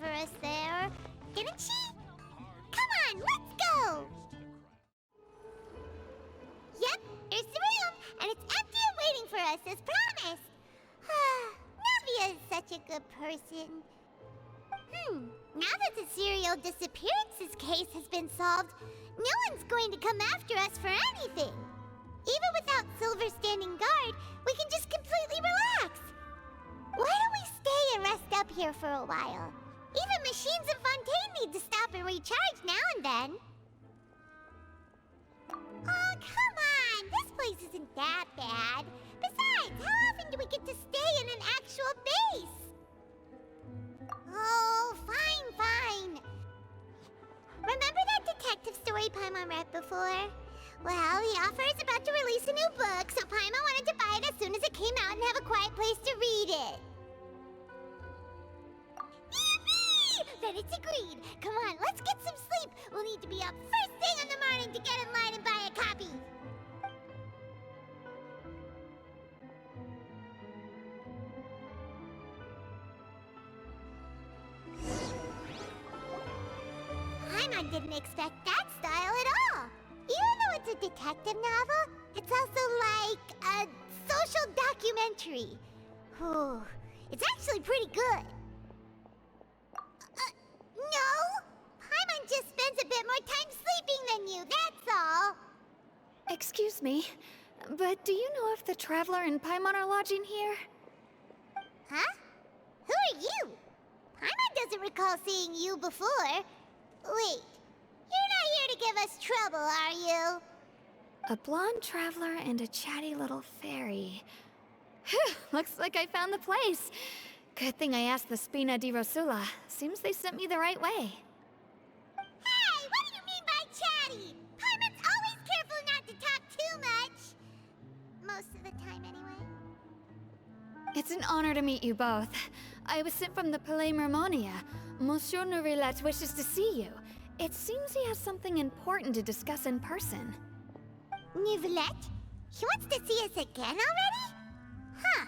for us there, didn't she? Come on, let's go! Yep, here's the room, and it's empty and waiting for us as promised. Neuvillette is such a good person. Now that the serial disappearances case has been solved, no one's going to come after us for anything. Even without Silver standing guard, we can just completely relax. Why don't we stay and rest up here for a while? Even machines in Fontaine need to stop and recharge now and then. Oh, come on! This place isn't that bad. Besides, how often do we get to stay in an actual base? Oh, fine. Remember that detective story Paimon read before? Well, the author is about to release a new book, so Paimon wanted to buy it as soon as it came out and have a quiet place to read it. Yippee! Then it's agreed. Come on, let's get some sleep. We'll need to be up first thing in the morning to get in line and buy a copy. Paimon didn't expect that style at all. Even though it's a detective novel, it's also like a social documentary. Whew, it's actually pretty good. No! Paimon just spends a bit more time sleeping than you, that's all. Excuse me, but do you know if the Traveler and Paimon are lodging here? Huh? Who are you? Paimon doesn't recall seeing you before. Wait, you're not here to give us trouble, are you? A blonde traveler and a chatty little fairy. Whew, looks like I found the place. Good thing I asked the Spina di Rosula. Seems they sent me the right way. Hey, what do you mean by chatty? Paimon's always careful not to talk too much. Most of the time, anyway. It's an honor to meet you both. I was sent from the Palais Mermonia. Monsieur Neuvillette wishes to see you. It seems he has something important to discuss in person. Neuvillette? He wants to see us again already? Huh.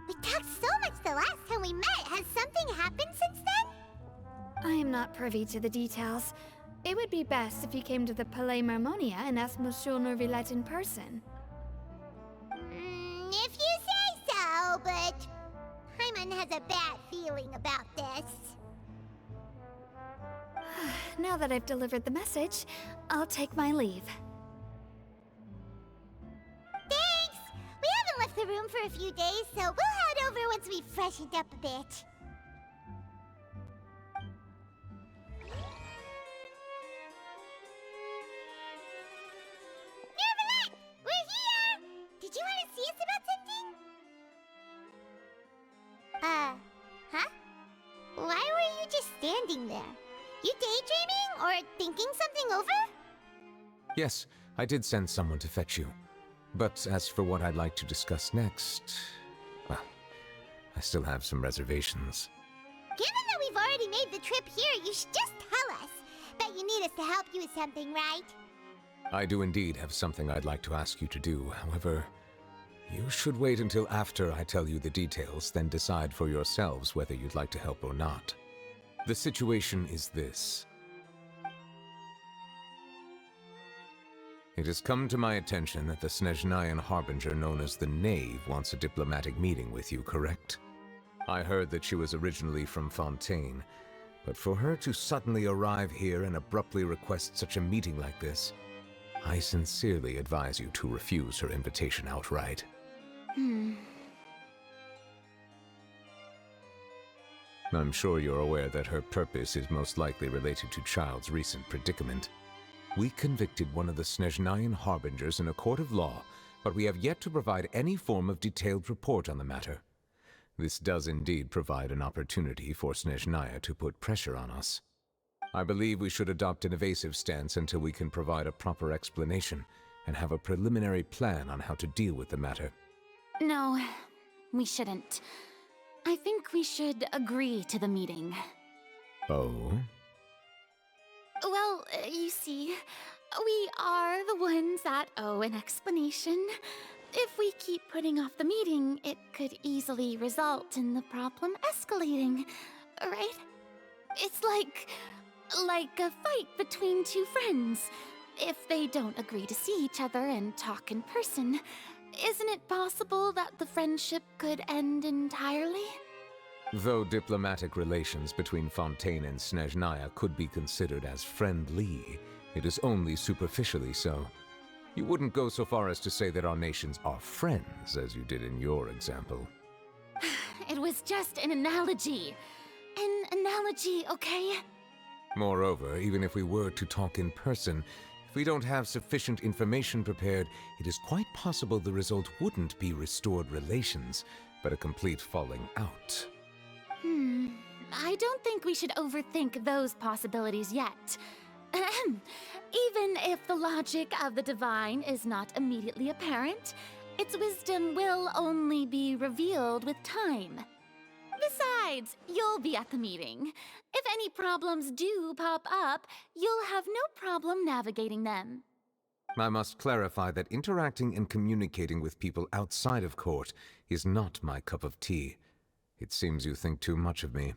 We talked so much the last time we met. Has something happened since then? I am not privy to the details. It would be best if you came to the Palais Mermonia and asked Monsieur Neuvillette in person. If you say so, but Paimon has a bad feeling about this. Now that I've delivered the message, I'll take my leave. Thanks! We haven't left the room for a few days, so we'll head over once we've freshened up a bit. Neuvillette! We're here! Did you want to see us about something? Huh? Why were you just standing there? You daydreaming or thinking something over? Yes, I did send someone to fetch you. But as for what I'd like to discuss next, well, I still have some reservations. Given that we've already made the trip here, you should just tell us. Bet you need us to help you with something, right? I do indeed have something I'd like to ask you to do. However, you should wait until after I tell you the details, then decide for yourselves whether you'd like to help or not. The situation is this. It has come to my attention that the Snezhnayan harbinger known as the Knave wants a diplomatic meeting with you, correct? I heard that she was originally from Fontaine, but for her to suddenly arrive here and abruptly request such a meeting like this, I sincerely advise you to refuse her invitation outright. I'm sure you're aware that her purpose is most likely related to Childe's recent predicament. We convicted one of the Snezhnayan harbingers in a court of law, but we have yet to provide any form of detailed report on the matter. This does indeed provide an opportunity for Snezhnaya to put pressure on us. I believe we should adopt an evasive stance until we can provide a proper explanation and have a preliminary plan on how to deal with the matter. No, we shouldn't. I think we should agree to the meeting. Oh? Well, you see, we are the ones that owe an explanation. If we keep putting off the meeting, it could easily result in the problem escalating, right? It's like a fight between two friends. If they don't agree to see each other and talk in person, isn't it possible that the friendship could end entirely? Though diplomatic relations between Fontaine and Snezhnaya could be considered as friendly, it is only superficially so. You wouldn't go so far as to say that our nations are friends, as you did in your example. It was just an analogy. An analogy, okay? Moreover, even if we were to talk in person, if we don't have sufficient information prepared, it is quite possible the result wouldn't be restored relations, but a complete falling out. I don't think we should overthink those possibilities yet. Ahem. Even if the logic of the divine is not immediately apparent, its wisdom will only be revealed with time. Besides, you'll be at the meeting. If any problems do pop up, you'll have no problem navigating them. I must clarify that interacting and communicating with people outside of court is not my cup of tea. It seems you think too much of me.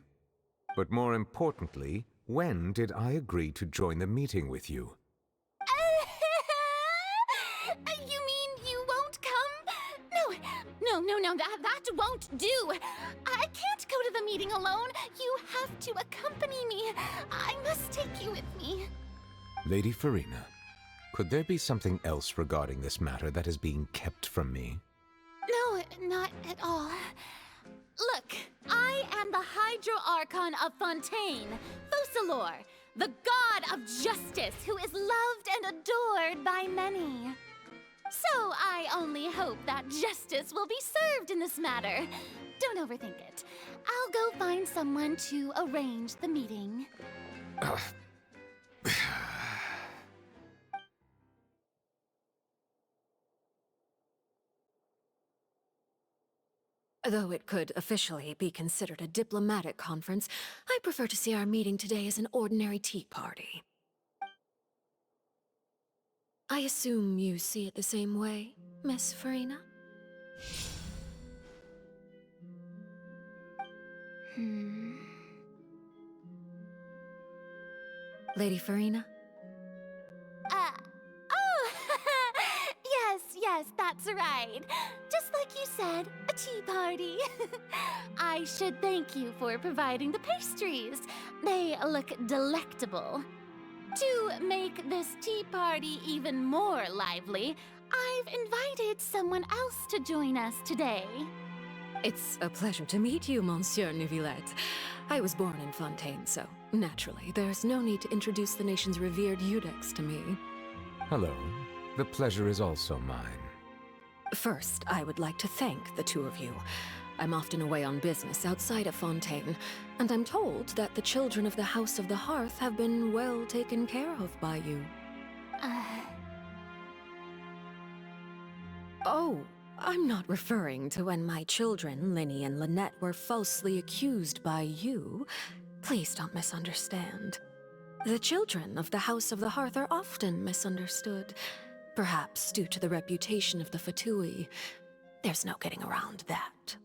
But more importantly, when did I agree to join the meeting with you? You mean you won't come? No, that won't do. I can't go to the meeting alone. You have to accompany me. I must take you with me. Lady Farina, could there be something else regarding this matter that is being kept from me? No, not at all. Look, I am the Archon of Fontaine, Focalor, the god of justice who is loved and adored by many. So I only hope that justice will be served in this matter. Don't overthink it. I'll go find someone to arrange the meeting. Though it could officially be considered a diplomatic conference, I prefer to see our meeting today as an ordinary tea party. I assume you see it the same way, Miss Farina? Lady Farina? Yes, that's right. Just like you said, a tea party. I should thank you for providing the pastries. They look delectable. To make this tea party even more lively, I've invited someone else to join us today. It's a pleasure to meet you, Monsieur Neuvillette. I was born in Fontaine, so naturally, there's no need to introduce the nation's revered Eudex to me. Hello. The pleasure is also mine. First, I would like to thank the two of you. I'm often away on business outside of Fontaine, and I'm told that the children of the House of the Hearth have been well taken care of by you. Oh, I'm not referring to when my children, Linny and Lynette, were falsely accused by you. Please don't misunderstand. The children of the House of the Hearth are often misunderstood. Perhaps due to the reputation of the Fatui. There's no getting around that.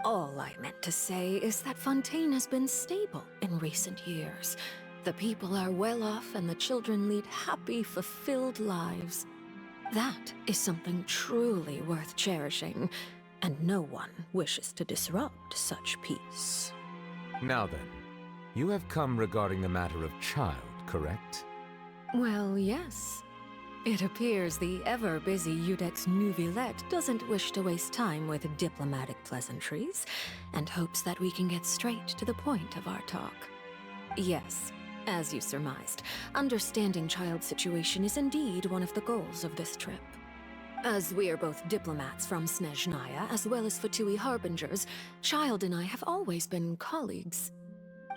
All I meant to say is that Fontaine has been stable in recent years. The people are well off and the children lead happy, fulfilled lives. That is something truly worth cherishing, and no one wishes to disrupt such peace. Now then, you have come regarding the matter of Childe, correct? Well, yes. It appears the ever-busy Eudex Neuvillette doesn't wish to waste time with diplomatic pleasantries, and hopes that we can get straight to the point of our talk. Yes, as you surmised, understanding Childe's situation is indeed one of the goals of this trip. As we are both diplomats from Snezhnaya, as well as Fatui harbingers, Childe and I have always been colleagues.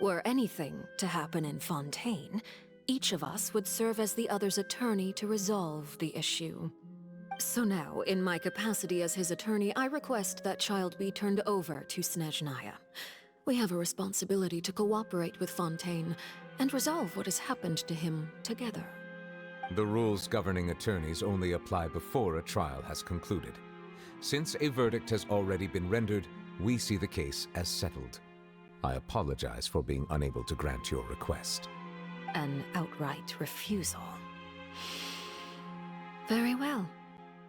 Were anything to happen in Fontaine, each of us would serve as the other's attorney to resolve the issue. So now, in my capacity as his attorney, I request that Childe be turned over to Snezhnaya. We have a responsibility to cooperate with Fontaine and resolve what has happened to him together. The rules governing attorneys only apply before a trial has concluded. Since a verdict has already been rendered, we see the case as settled. I apologize for being unable to grant your request. An outright refusal. Very well.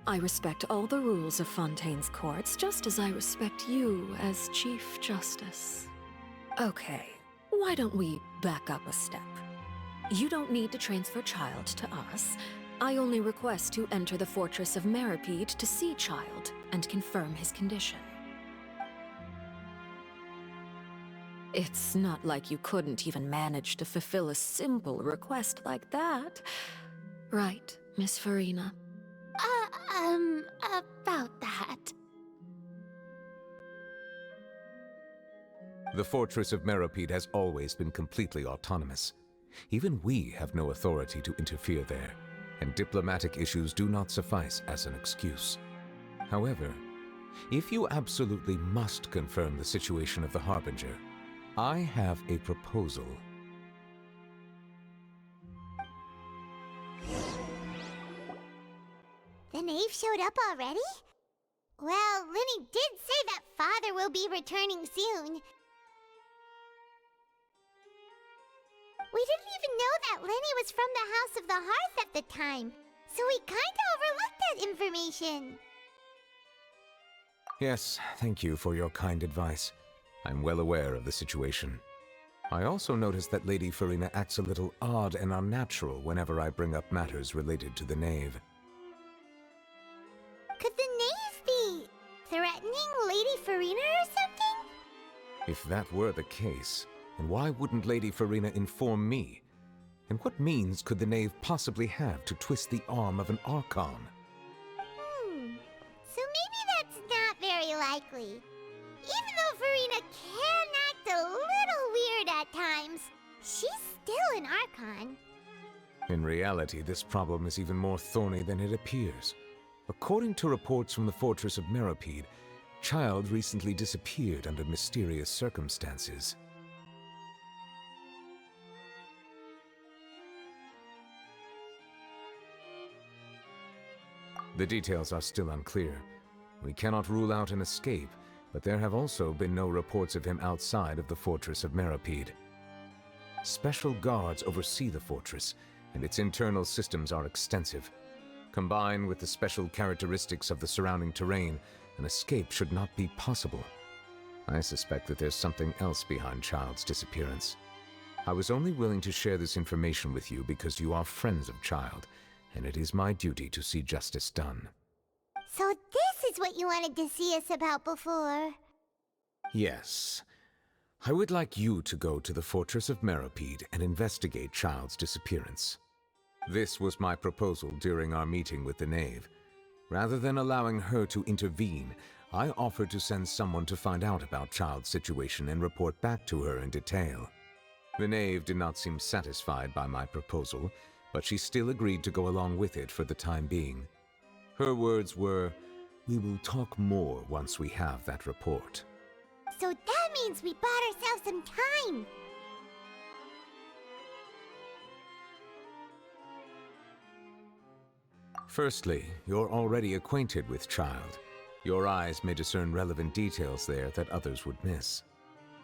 I respect all the rules of Fontaine's courts, just as I respect you as Chief Justice. Okay, why don't we back up a step? You don't need to transfer Childe to us. I only request to enter the Fortress of Meripede to see Childe and confirm his condition. It's not like you couldn't even manage to fulfill a simple request like that. Right, Miss Farina? About that. The Fortress of Meripede has always been completely autonomous. Even we have no authority to interfere there, and diplomatic issues do not suffice as an excuse. However, if you absolutely must confirm the situation of the Harbinger, I have a proposal. The knave showed up already? Well, Lenny did say that Father will be returning soon. We didn't even know that Lenny was from the House of the Hearth at the time, so we kinda overlooked that information. Yes, thank you for your kind advice. I'm well aware of the situation. I also noticed that Lady Farina acts a little odd and unnatural whenever I bring up matters related to the knave. Could the knave be threatening Lady Farina or something? If that were the case, then why wouldn't Lady Farina inform me? And what means could the knave possibly have to twist the arm of an Archon? So maybe that's not very likely. Even though Farina can act a little weird at times, she's still an Archon. In reality, this problem is even more thorny than it appears. According to reports from the Fortress of Meripede, Childe recently disappeared under mysterious circumstances. The details are still unclear. We cannot rule out an escape, but there have also been no reports of him outside of the Fortress of Meripede. Special guards oversee the fortress, and its internal systems are extensive. Combined with the special characteristics of the surrounding terrain, an escape should not be possible. I suspect that there's something else behind Childe's disappearance. I was only willing to share this information with you because you are friends of Childe, and it is my duty to see justice done. So this is what you wanted to see us about before. Yes. I would like you to go to the Fortress of Meripede and investigate Childe's disappearance. This was my proposal during our meeting with the knave. Rather than allowing her to intervene, I offered to send someone to find out about Childe's situation and report back to her in detail. The knave did not seem satisfied by my proposal, but she still agreed to go along with it for the time being. Her words were, "We will talk more once we have that report." So that means we bought ourselves some time. Firstly, you're already acquainted with Childe. Your eyes may discern relevant details there that others would miss.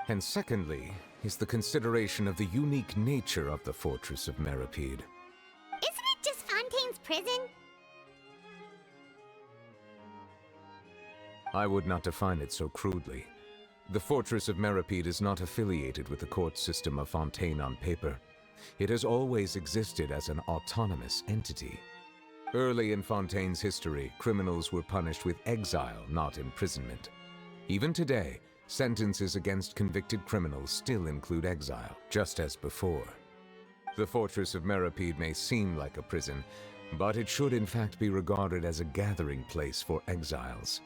And secondly, is the consideration of the unique nature of the Fortress of Meripede. Isn't it just Fontaine's prison? I would not define it so crudely. The Fortress of Meripede is not affiliated with the court system of Fontaine on paper. It has always existed as an autonomous entity. Early in Fontaine's history, criminals were punished with exile, not imprisonment. Even today, sentences against convicted criminals still include exile, just as before. The Fortress of Meripede may seem like a prison, but it should in fact be regarded as a gathering place for exiles.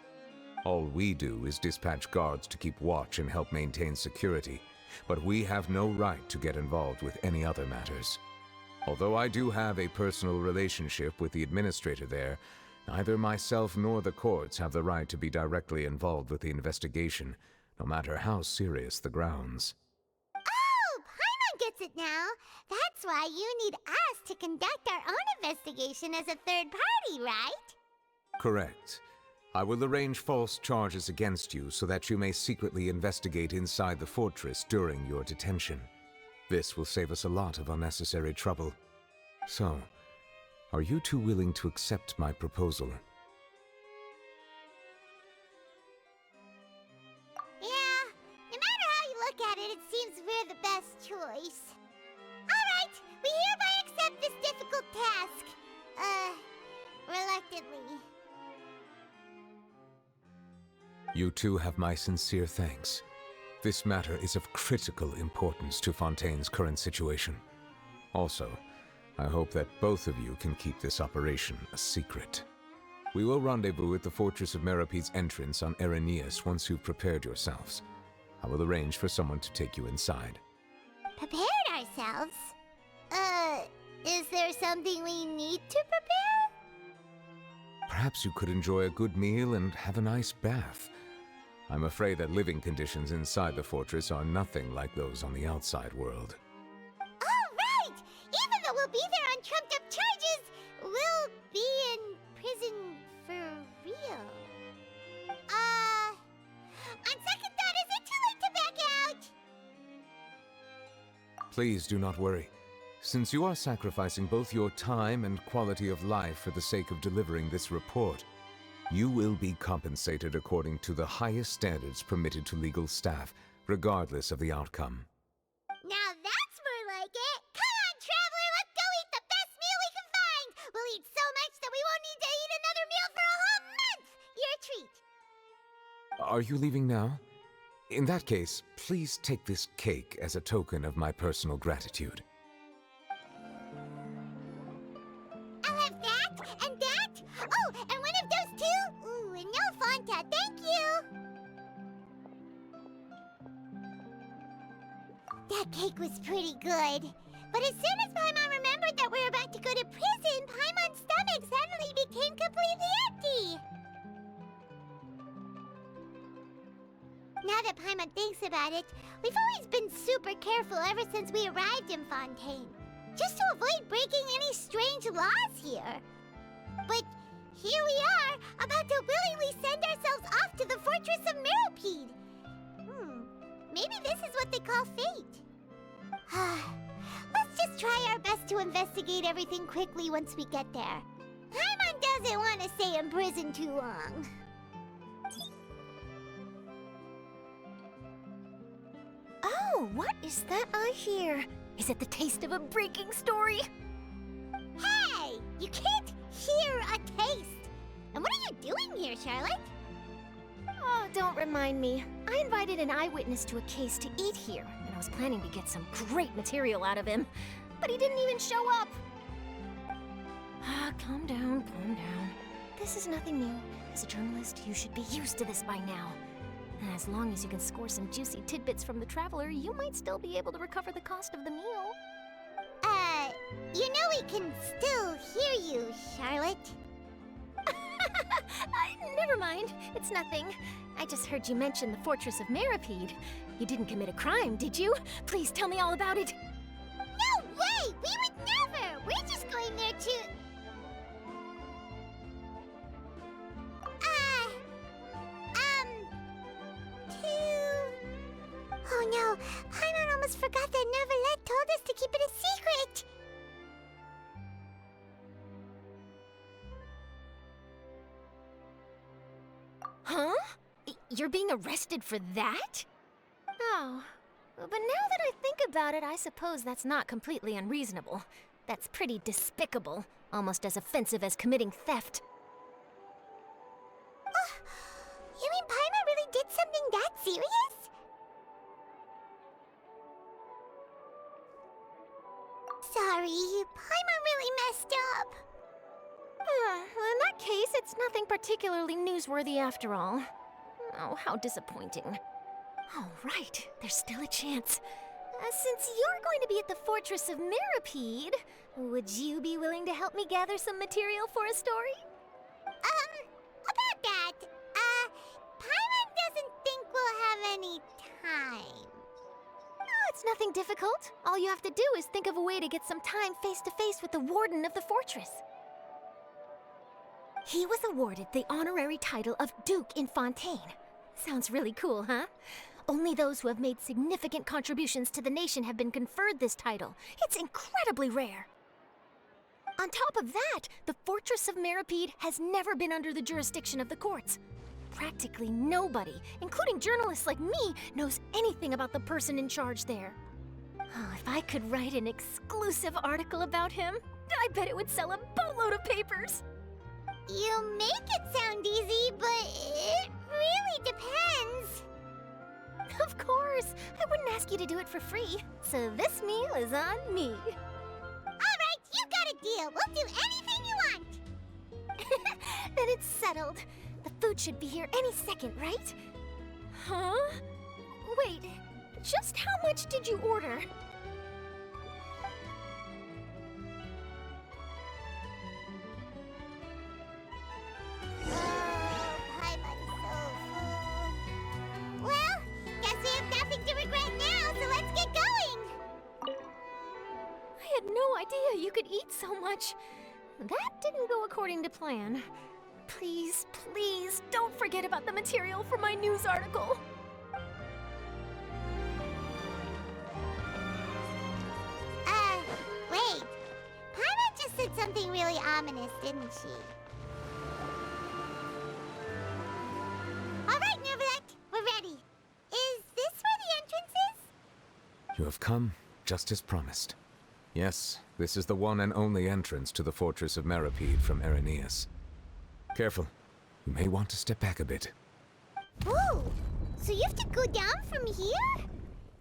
All we do is dispatch guards to keep watch and help maintain security, but we have no right to get involved with any other matters. Although I do have a personal relationship with the administrator there, neither myself nor the courts have the right to be directly involved with the investigation, no matter how serious the grounds. Oh, Paimon gets it now. That's why you need us to conduct our own investigation as a third party, right? Correct. I will arrange false charges against you so that you may secretly investigate inside the fortress during your detention. This will save us a lot of unnecessary trouble. So, are you two willing to accept my proposal? Yeah, no matter how you look at it, it seems we're the best choice. Alright, we hereby accept this difficult task. Reluctantly. You two have my sincere thanks. This matter is of critical importance to Fontaine's current situation. Also, I hope that both of you can keep this operation a secret. We will rendezvous at the Fortress of Meropede's entrance on Erinius once you've prepared yourselves. I will arrange for someone to take you inside. Prepared ourselves? Is there something we need to prepare? Perhaps you could enjoy a good meal and have a nice bath. I'm afraid that living conditions inside the fortress are nothing like those on the outside world. Oh, right! Even though we'll be there on trumped-up charges, we'll be in prison for real. On second thought, is it too late to back out? Please do not worry. Since you are sacrificing both your time and quality of life for the sake of delivering this report, you will be compensated according to the highest standards permitted to legal staff, regardless of the outcome. Now that's more like it! Come on, traveler, let's go eat the best meal we can find! We'll eat so much that we won't need to eat another meal for a whole month! Your treat! Are you leaving now? In that case, please take this cake as a token of my personal gratitude. I'll have that, and that! Oh, and one of those two! Ooh, and no Fanta, thank you! That cake was pretty good. But as soon as Paimon remembered that we were about to go to prison, Paimon's stomach suddenly became completely empty! Now that Paimon thinks about it, we've always been super careful ever since we arrived in Fontaine. Just to avoid breaking any strange laws here. But here we are, about to willingly send ourselves off to the Fortress of Meropede. Maybe this is what they call fate. Let's just try our best to investigate everything quickly once we get there. Paimon doesn't want to stay in prison too long. Oh, what is that I hear? Is it the taste of a breaking story? Hey! You can't hear a taste! And what are you doing here, Charlotte? Oh, don't remind me. I invited an eyewitness to a case to eat here, and I was planning to get some great material out of him. But he didn't even show up. Calm down, calm down. This is nothing new. As a journalist, you should be used to this by now. And as long as you can score some juicy tidbits from the traveler, you might still be able to recover the cost of the meal. You know we can still hear you, Charlotte. Never mind. It's nothing. I just heard you mention the Fortress of Meropede. You didn't commit a crime, did you? Please tell me all about it. No way! We would never! We're just going there to... Oh no, Paimon almost forgot that Neuvillette told us to keep it a secret! Huh? You're being arrested for that? Oh, but now that I think about it, I suppose that's not completely unreasonable. That's pretty despicable, almost as offensive as committing theft. You mean Paimon really did something that serious? Sorry, Paimon really messed up. Well, in that case, it's nothing particularly newsworthy after all. Oh, how disappointing. Oh, right, there's still a chance. Since you're going to be at the Fortress of Meropede, would you be willing to help me gather some material for a story? About that, Paimon doesn't think we'll have any time. Oh, it's nothing difficult. All you have to do is think of a way to get some time face-to-face with the warden of the fortress. He was awarded the honorary title of Duke in Fontaine. Sounds really cool, huh? Only those who have made significant contributions to the nation have been conferred this title. It's incredibly rare. On top of that, the Fortress of Meripede has never been under the jurisdiction of the courts. Practically nobody, including journalists like me, knows anything about the person in charge there. Oh, if I could write an exclusive article about him, I bet it would sell a boatload of papers. You make it sound easy, but it really depends. Of course, I wouldn't ask you to do it for free, so this meal is on me. All right, you got a deal. We'll do anything you want. Then it's settled. The food should be here any second, right? Huh? Wait, just how much did you order? Paimon's so full. Well, guess we have nothing to regret now, so let's get going. I had no idea you could eat so much. That didn't go according to plan. Please, please, don't forget about the material for my news article. Wait. Paimon just said something really ominous, didn't she? All right, Neuvillette, we're ready. Is this where the entrance is? You have come, just as promised. Yes, this is the one and only entrance to the Fortress of Meripede from Araneus. Careful. You may want to step back a bit. Ooh, so you have to go down from here?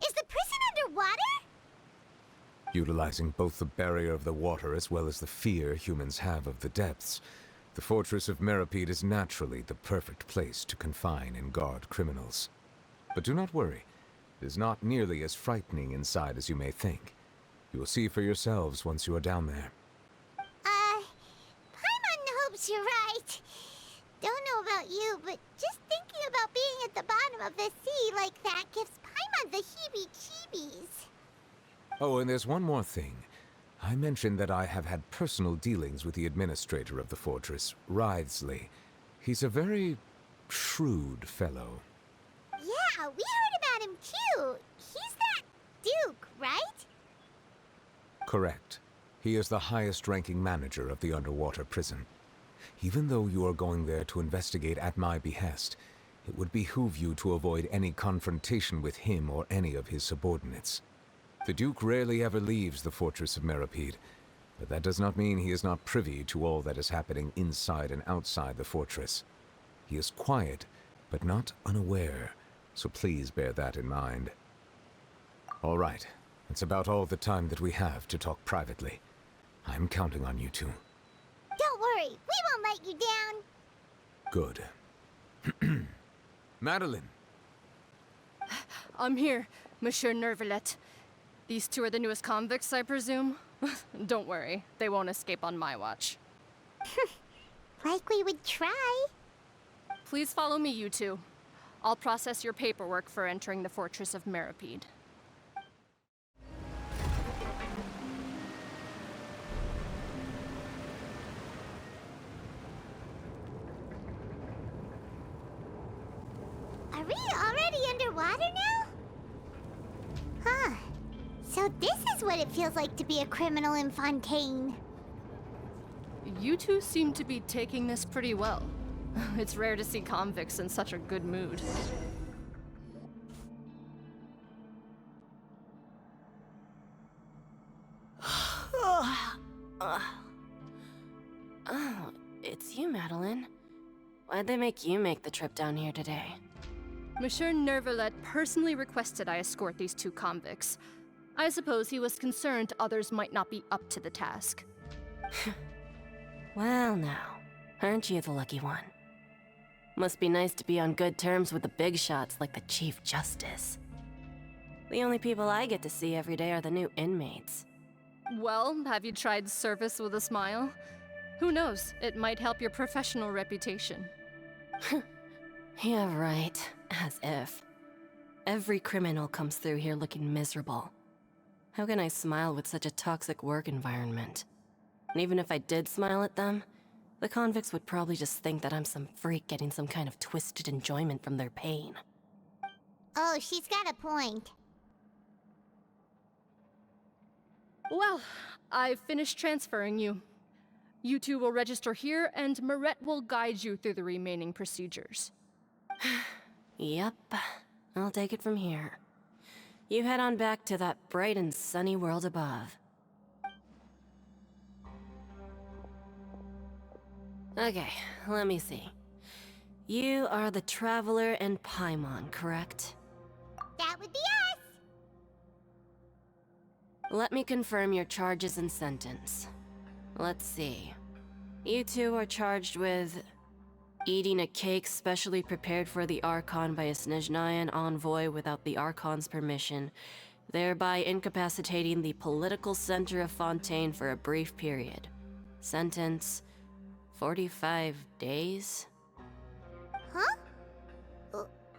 Is the prison underwater? Utilizing both the barrier of the water as well as the fear humans have of the depths, the Fortress of Meripede is naturally the perfect place to confine and guard criminals. But do not worry. It is not nearly as frightening inside as you may think. You will see for yourselves once you are down there. Paimon hopes you're right. Don't know about you, but just thinking about being at the bottom of the sea like that gives Paimon the heebie-jeebies. Oh, and there's one more thing. I mentioned that I have had personal dealings with the administrator of the fortress, Writhsley. He's a very shrewd fellow. Yeah, we heard about him too. He's that Duke, right? Correct. He is the highest-ranking manager of the underwater prison. Even though you are going there to investigate at my behest, it would behoove you to avoid any confrontation with him or any of his subordinates. The Duke rarely ever leaves the Fortress of Meripede, but that does not mean he is not privy to all that is happening inside and outside the fortress. He is quiet, but not unaware, so please bear that in mind. All right, that's about all the time that we have to talk privately. I'm counting on you two. Don't worry, we won't let you down. Good. Madeline! I'm here, Monsieur Neuvillette. These two are the newest convicts, I presume? Don't worry, they won't escape on my watch. Like we would try. Please follow me, you two. I'll process your paperwork for entering the Fortress of Meripede. Are we already underwater now? Huh. So this is what it feels like to be a criminal in Fontaine. You two seem to be taking this pretty well. It's rare to see convicts in such a good mood. Oh, it's you, Madeline. Why'd they make you make the trip down here today? Monsieur Neuvillette personally requested I escort these two convicts. I suppose he was concerned others might not be up to the task. Well now, aren't you the lucky one? Must be nice to be on good terms with the big shots like the Chief Justice. The only people I get to see every day are the new inmates. Well, have you tried service with a smile? Who knows, it might help your professional reputation. Yeah, right. As if. Every criminal comes through here looking miserable. How can I smile with such a toxic work environment? And even if I did smile at them, The convicts would probably just think that I'm some freak getting some kind of twisted enjoyment from their pain. Oh, she's got a point. Well, I've finished transferring you. You two will register here, and Marette will guide you through the remaining procedures. Yep, I'll take it from here. You head on back to that bright and sunny world above. Okay, let me see. You are the Traveler and Paimon, correct? That would be us! Let me confirm your charges and sentence. Let's see. You two are charged with eating a cake specially prepared for the Archon by a Snezhnayan envoy without the Archon's permission, thereby incapacitating the political center of Fontaine for a brief period. Sentence: 45 days? Huh?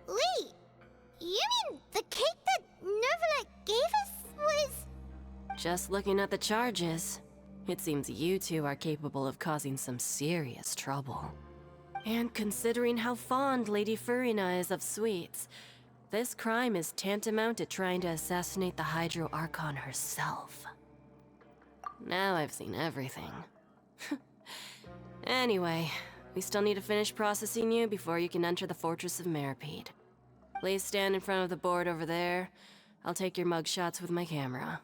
Wait, you mean the cake that Neuvillette gave us was... Just looking at the charges, it seems you two are capable of causing some serious trouble. And considering how fond Lady Furina is of sweets, this crime is tantamount to trying to assassinate the Hydro Archon herself. Now I've seen everything. Anyway, we still need to finish processing you before you can enter the Fortress of Meripede. Please stand in front of the board over there. I'll take your mugshots with my camera.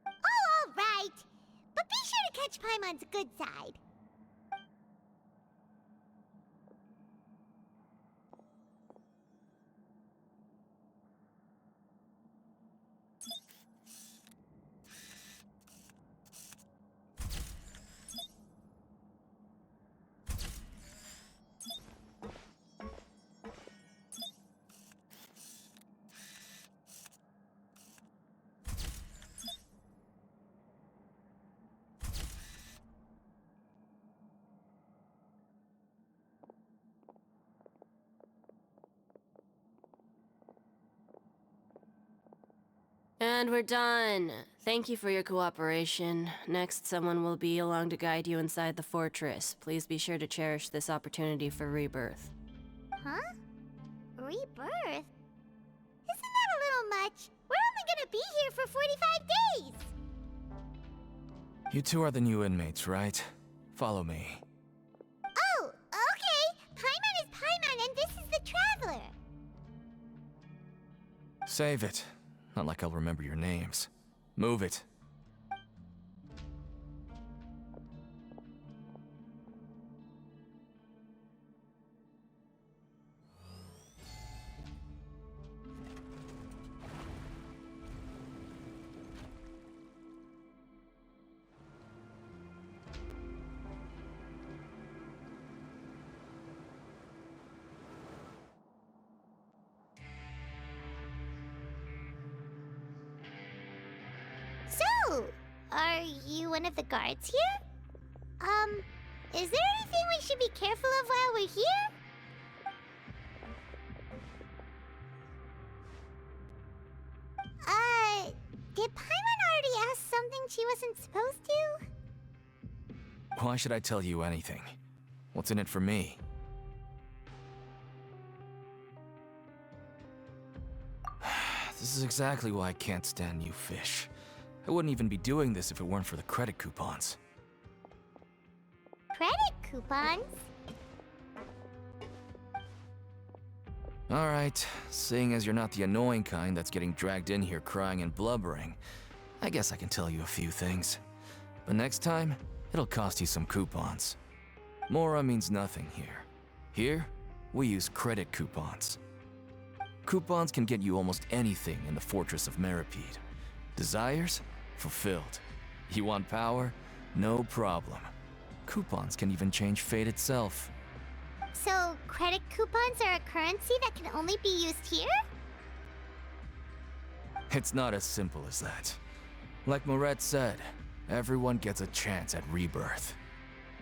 Oh, all right. But be sure to catch Paimon's good side. And we're done. Thank you for your cooperation. Next, someone will be along to guide you inside the fortress. Please be sure to cherish this opportunity for rebirth. Huh? Rebirth? Isn't that a little much? We're only gonna be here for 45 days! You two are the new inmates, right? Follow me. Oh, okay! Paimon is Paimon and this is the Traveler! Save it. Not like I'll remember your names. Move it. So, are you one of the guards here? Is there anything we should be careful of while we're here? Did Paimon already ask something she wasn't supposed to? Why should I tell you anything? What's in it for me? This is exactly why I can't stand you fish. I wouldn't even be doing this if it weren't for the credit coupons. Credit coupons? Alright, seeing as you're not the annoying kind that's getting dragged in here crying and blubbering, I guess I can tell you a few things. But next time, it'll cost you some coupons. Mora means nothing here. Here, we use credit coupons. Coupons can get you almost anything in the Fortress of Meripede. Desires? Fulfilled. You want power? No problem. Coupons can even change fate itself. So, credit coupons are a currency that can only be used here? It's not as simple as that. Like Marette said, everyone gets a chance at rebirth.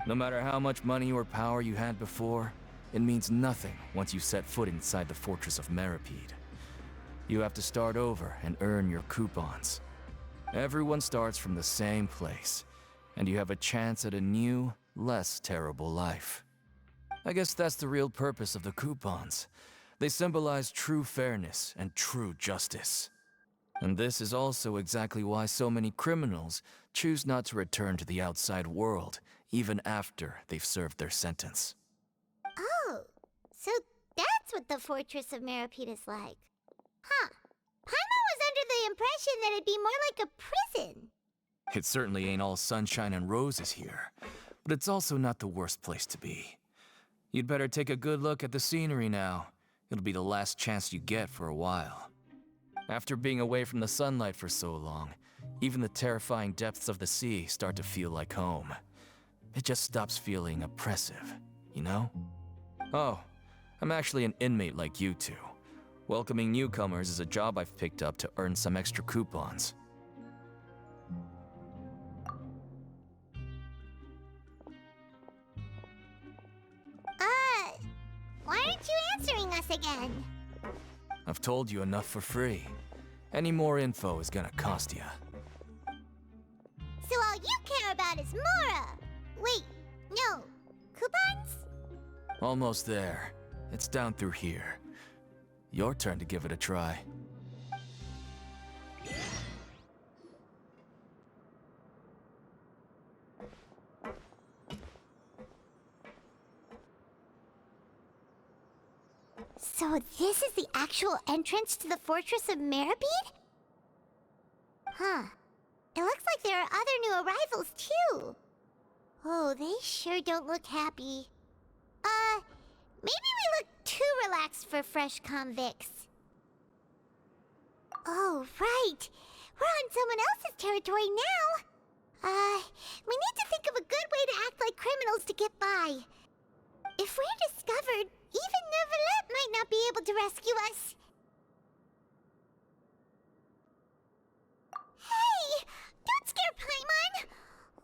No matter how much money or power you had before, it means nothing once you set foot inside the Fortress of Meripede. You have to start over and earn your coupons. Everyone starts from the same place, and you have a chance at a new, less terrible life. I guess that's the real purpose of the coupons. They symbolize true fairness and true justice. And this is also exactly why so many criminals choose not to return to the outside world, even after they've served their sentence. Oh, so that's what the Fortress of Meripede is like. Huh. Paimon was under the impression that it'd be more like a prison. It certainly ain't all sunshine and roses here, but it's also not the worst place to be. You'd better take a good look at the scenery now. It'll be the last chance you get for a while. After being away from the sunlight for so long, even the terrifying depths of the sea start to feel like home. It just stops feeling oppressive, you know? Oh, I'm actually an inmate like you two. Welcoming newcomers is a job I've picked up to earn some extra coupons. Why aren't you answering us again? I've told you enough for free. Any more info is gonna cost you. So all you care about is Mora! Wait, no. Coupons? Almost there. It's down through here. Your turn to give it a try. So this is the actual entrance to the Fortress of Meripede? Huh. It looks like there are other new arrivals, too. Oh, they sure don't look happy. Maybe we look too relaxed for fresh convicts. Oh, right. We're on someone else's territory now. We need to think of a good way to act like criminals to get by. If we're discovered, even Neuvillette might not be able to rescue us. Hey! Don't scare Paimon!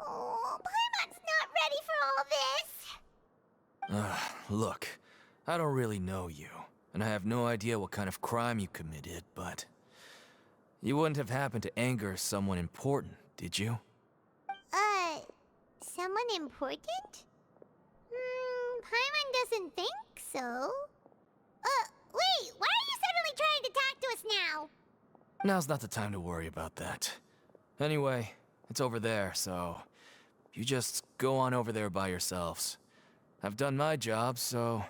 Oh, Paimon's not ready for all this! Look, I don't really know you, and I have no idea what kind of crime you committed, but... You wouldn't have happened to anger someone important, did you? Someone important? Paimon doesn't think so. Wait, why are you suddenly trying to talk to us now? Now's not the time to worry about that. Anyway, it's over there, so... You just go on over there by yourselves. I've done my job, so...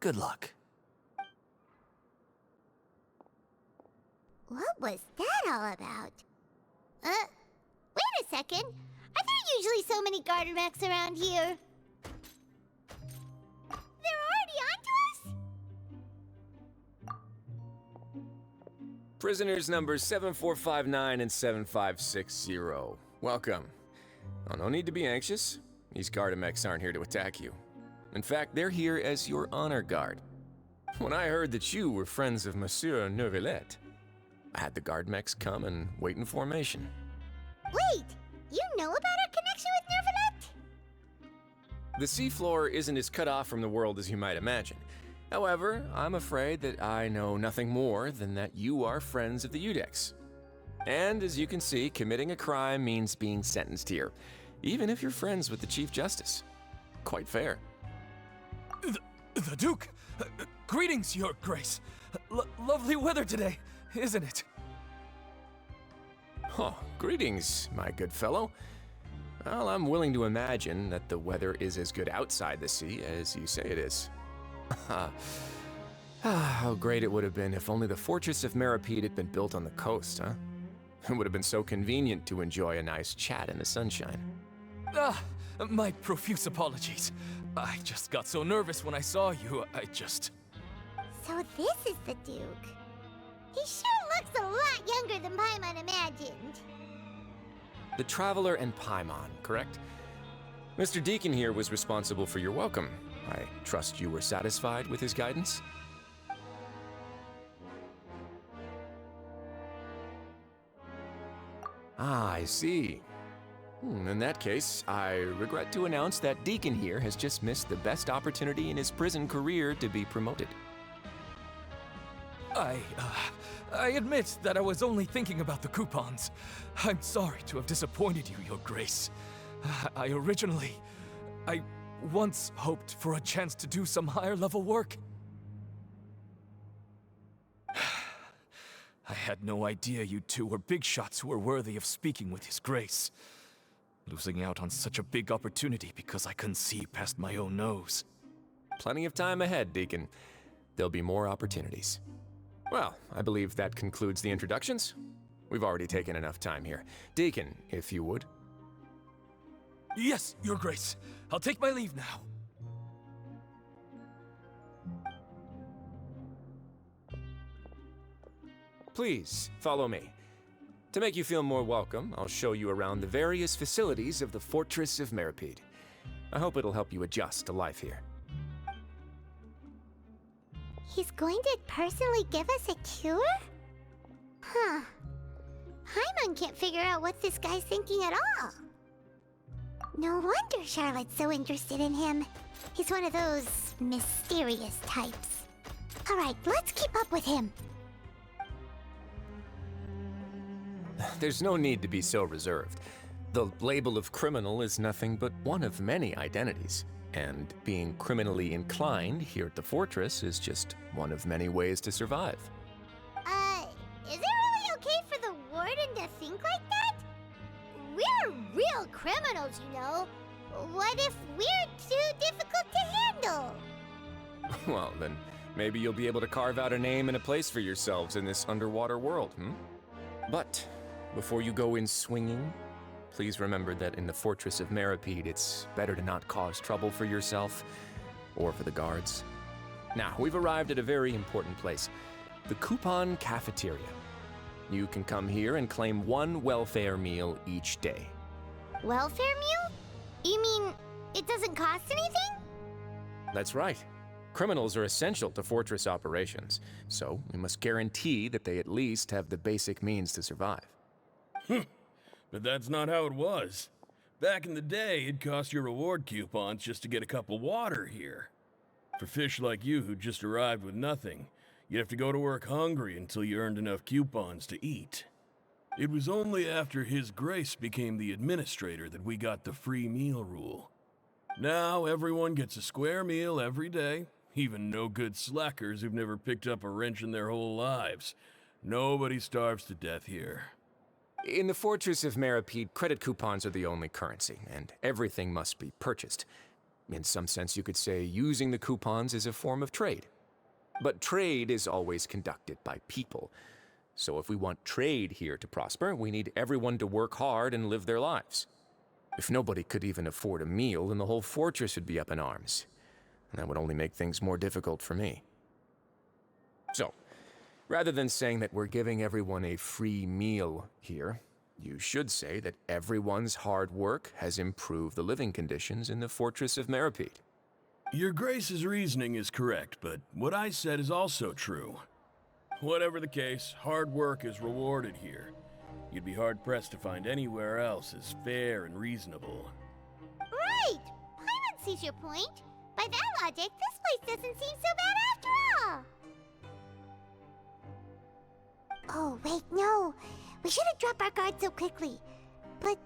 Good luck. What was that all about? Wait a second. Are there usually so many garden wrecks around here? They're already onto us? Prisoners numbers 7459 and 7560. Welcome. Oh, no need to be anxious. These Gardamex aren't here to attack you. In fact, they're here as your honor guard. When I heard that you were friends of Monsieur Neuvillette, I had the Gardamex come and wait in formation. Wait, you know about our connection with Neuvillette? The seafloor isn't as cut off from the world as you might imagine. However, I'm afraid that I know nothing more than that you are friends of the Udex. And as you can see, committing a crime means being sentenced here, even if you're friends with the Chief Justice. Quite fair. The Duke! Greetings, Your Grace! Lovely weather today, isn't it? Oh, greetings, my good fellow. Well, I'm willing to imagine that the weather is as good outside the sea as you say it is. How great it would have been if only the Fortress of Meripede had been built on the coast, huh? It would have been so convenient to enjoy a nice chat in the sunshine. My profuse apologies. I just got so nervous when I saw you, So this is the Duke. He sure looks a lot younger than Paimon imagined. The Traveler and Paimon, correct? Mr. Deacon here was responsible for your welcome. I trust you were satisfied with his guidance? Ah, I see. In that case, I regret to announce that Deacon here has just missed the best opportunity in his prison career to be promoted. I admit that I was only thinking about the coupons. I'm sorry to have disappointed you, Your Grace. I originally... I once hoped for a chance to do some higher-level work. I had no idea you two were big shots who were worthy of speaking with His Grace. Losing out on such a big opportunity because I couldn't see past my own nose. Plenty of time ahead, Deacon. There'll be more opportunities. Well, I believe that concludes the introductions. We've already taken enough time here. Deacon, if you would. Yes, Your Grace. I'll take my leave now. Please, follow me. To make you feel more welcome, I'll show you around the various facilities of the Fortress of Meripede. I hope it'll help you adjust to life here. He's going to personally give us a cure? Huh. Paimon can't figure out what this guy's thinking at all. No wonder Charlotte's so interested in him. He's one of those mysterious types. Alright, let's keep up with him. There's no need to be so reserved. The label of criminal is nothing but one of many identities. And being criminally inclined here at the Fortress is just one of many ways to survive. Is it really okay for the Warden to think like that? We're real criminals, you know. What if we're too difficult to handle? Well, then maybe you'll be able to carve out a name and a place for yourselves in this underwater world, But before you go in swinging, please remember that in the Fortress of Meripede, it's better to not cause trouble for yourself or for the guards. Now, we've arrived at a very important place, the Coupon Cafeteria. You can come here and claim one welfare meal each day. Welfare meal? You mean it doesn't cost anything? That's right. Criminals are essential to Fortress operations, so we must guarantee that they at least have the basic means to survive. But that's not how it was. Back in the day, it cost your reward coupons just to get a cup of water here. For fish like you who just arrived with nothing, you'd have to go to work hungry until you earned enough coupons to eat. It was only after His Grace became the administrator that we got the free meal rule. Now everyone gets a square meal every day, even no-good slackers who've never picked up a wrench in their whole lives. Nobody starves to death here. In the Fortress of Meripede, credit coupons are the only currency, and everything must be purchased. In some sense, you could say using the coupons is a form of trade. But trade is always conducted by people. So if we want trade here to prosper, we need everyone to work hard and live their lives. If nobody could even afford a meal, then the whole fortress would be up in arms. And that would only make things more difficult for me. So, rather than saying that we're giving everyone a free meal here, you should say that everyone's hard work has improved the living conditions in the Fortress of Meripede. Your Grace's reasoning is correct, but what I said is also true. Whatever the case, hard work is rewarded here. You'd be hard-pressed to find anywhere else as fair and reasonable. Right! Paimon sees your point. By that logic, this place doesn't seem so bad after all. Oh, wait, no. We shouldn't drop our guard so quickly. But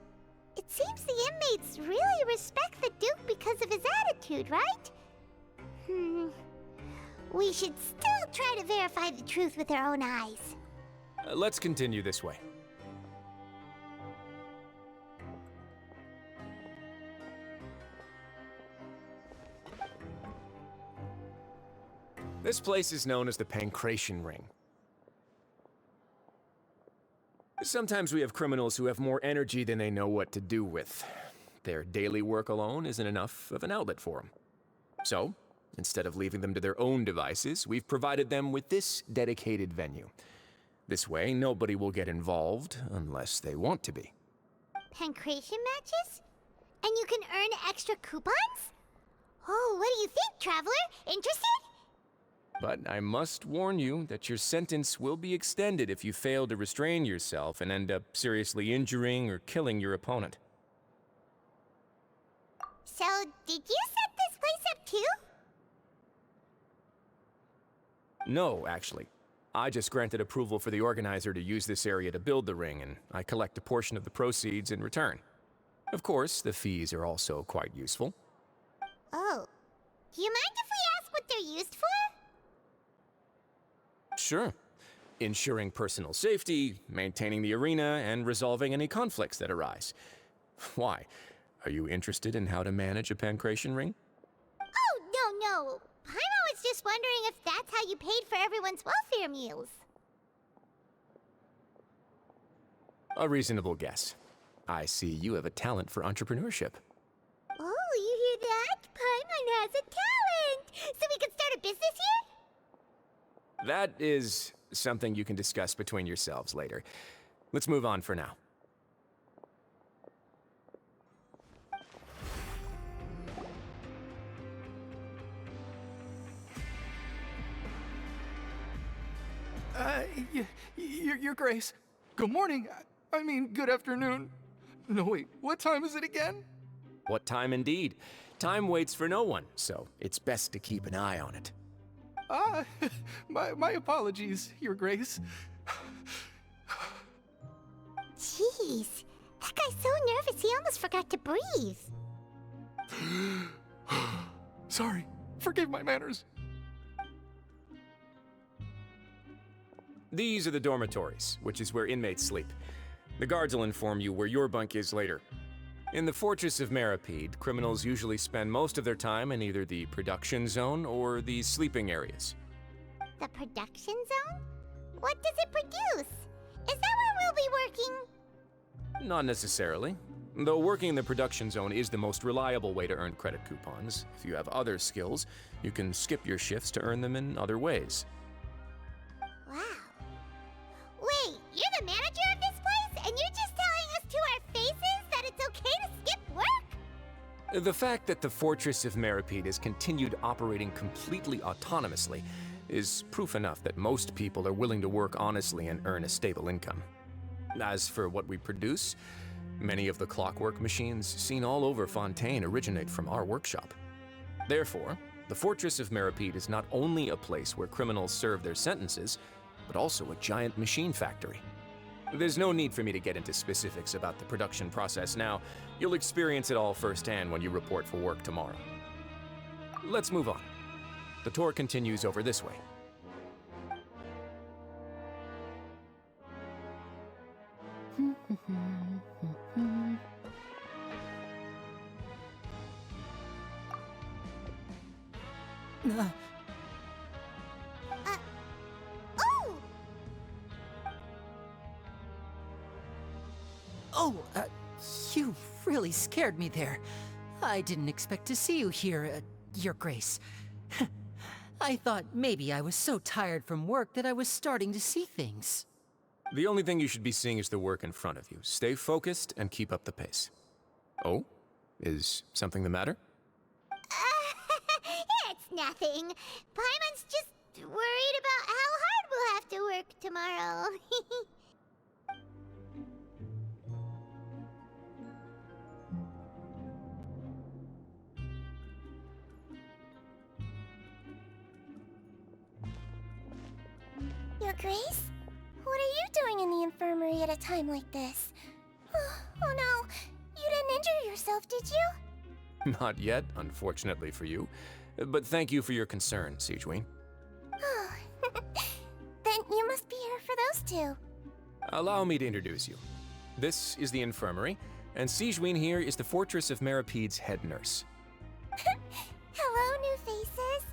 it seems the inmates really respect the Duke because of his attitude, right? We should still try to verify the truth with our own eyes. Let's continue this way. This place is known as the Pancration Ring. Sometimes we have criminals who have more energy than they know what to do with. Their daily work alone isn't enough of an outlet for them. So, instead of leaving them to their own devices, we've provided them with this dedicated venue. This way, nobody will get involved unless they want to be. Pancration matches? And you can earn extra coupons? Oh, what do you think, traveler? Interested? But I must warn you that your sentence will be extended if you fail to restrain yourself and end up seriously injuring or killing your opponent. So, did you set this place up too? No, actually. I just granted approval for the organizer to use this area to build the ring, and I collect a portion of the proceeds in return. Of course, the fees are also quite useful. Do you mind if we ask what they're used for? Sure. Ensuring personal safety, maintaining the arena, and resolving any conflicts that arise. Why? Are you interested in how to manage a pancration ring? Oh, no. Paimon was just wondering if that's how you paid for everyone's welfare meals. A reasonable guess. I see you have a talent for entrepreneurship. Oh, you hear that? Paimon has a talent! So we can start a business here? That is something you can discuss between yourselves later. Let's move on for now. Your Grace. Good morning. I mean, good afternoon. No, wait, what time is it again? What time indeed? Time waits for no one, so it's best to keep an eye on it. My apologies, Your Grace. Jeez, that guy's so nervous he almost forgot to breathe. Sorry, forgive my manners. These are the dormitories, which is where inmates sleep. The guards will inform you where your bunk is later. In the Fortress of Meripede, criminals usually spend most of their time in either the production zone or the sleeping areas. The production zone? What does it produce? Is that where we'll be working? Not necessarily. Though working in the production zone is the most reliable way to earn credit coupons, if you have other skills, you can skip your shifts to earn them in other ways. Wow. Wait, you're the manager of this place, and you're just telling us to our faces that it's okay to skip work? The fact that the Fortress of Meripede has continued operating completely autonomously is proof enough that most people are willing to work honestly and earn a stable income. As for what we produce, many of the clockwork machines seen all over Fontaine originate from our workshop. Therefore, the Fortress of Meripede is not only a place where criminals serve their sentences, but also a giant machine factory. There's no need for me to get into specifics about the production process now. You'll experience it all firsthand when you report for work tomorrow. Let's move on. The tour continues over this way. You really scared me there. I didn't expect to see you here, Your Grace. I thought maybe I was so tired from work that I was starting to see things. The only thing you should be seeing is the work in front of you. Stay focused and keep up the pace. Oh? Is something the matter? It's nothing. Paimon's just worried about how hard we'll have to work tomorrow. Your Grace? What are you doing in the infirmary at a time like this? Oh no, you didn't injure yourself, did you? Not yet, unfortunately for you. But thank you for your concern, Sigewinne. Then you must be here for those two. Allow me to introduce you. This is the infirmary, and Sigewinne here is the Fortress of Meripede's head nurse. Hello, new faces.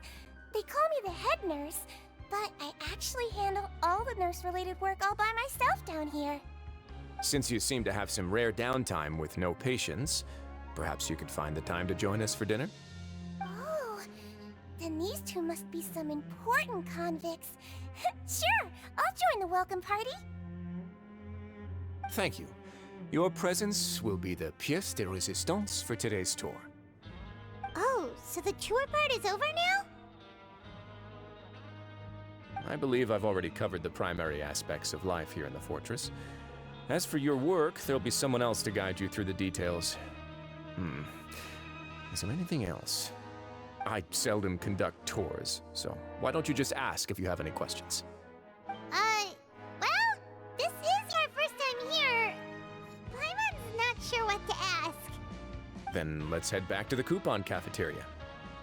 They call me the head nurse, but I actually handle all the nurse-related work all by myself down here. Since you seem to have some rare downtime with no patients, perhaps you could find the time to join us for dinner? Oh, then these two must be some important convicts. Sure, I'll join the welcome party. Thank you. Your presence will be the pièce de résistance for today's tour. Oh, so the tour part is over now? I believe I've already covered the primary aspects of life here in the fortress. As for your work, there'll be someone else to guide you through the details. Is there anything else? I seldom conduct tours, so why don't you just ask if you have any questions? Well, this is our first time here. Paimon's not sure what to ask. Then let's head back to the coupon cafeteria.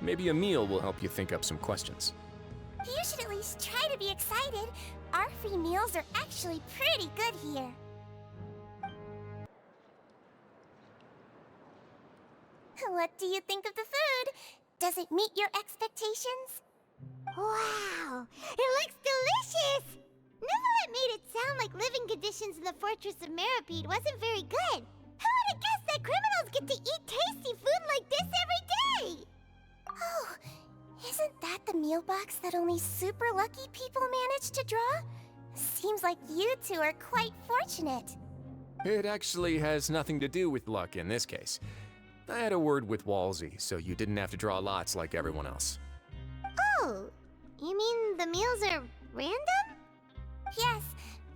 Maybe a meal will help you think up some questions. You should at least try to be excited. Our free meals are actually pretty good here. What do you think of the food? Does it meet your expectations? Wow, it looks delicious! Neuvillette made it sound like living conditions in the Fortress of Meropide wasn't very good. Who would have guessed that criminals get to eat tasty food like this every day? Oh, isn't that the meal box that only super lucky people manage to draw? Seems like you two are quite fortunate. It actually has nothing to do with luck in this case. I had a word with Walsey, so you didn't have to draw lots like everyone else. Oh, you mean the meals are random? Yes,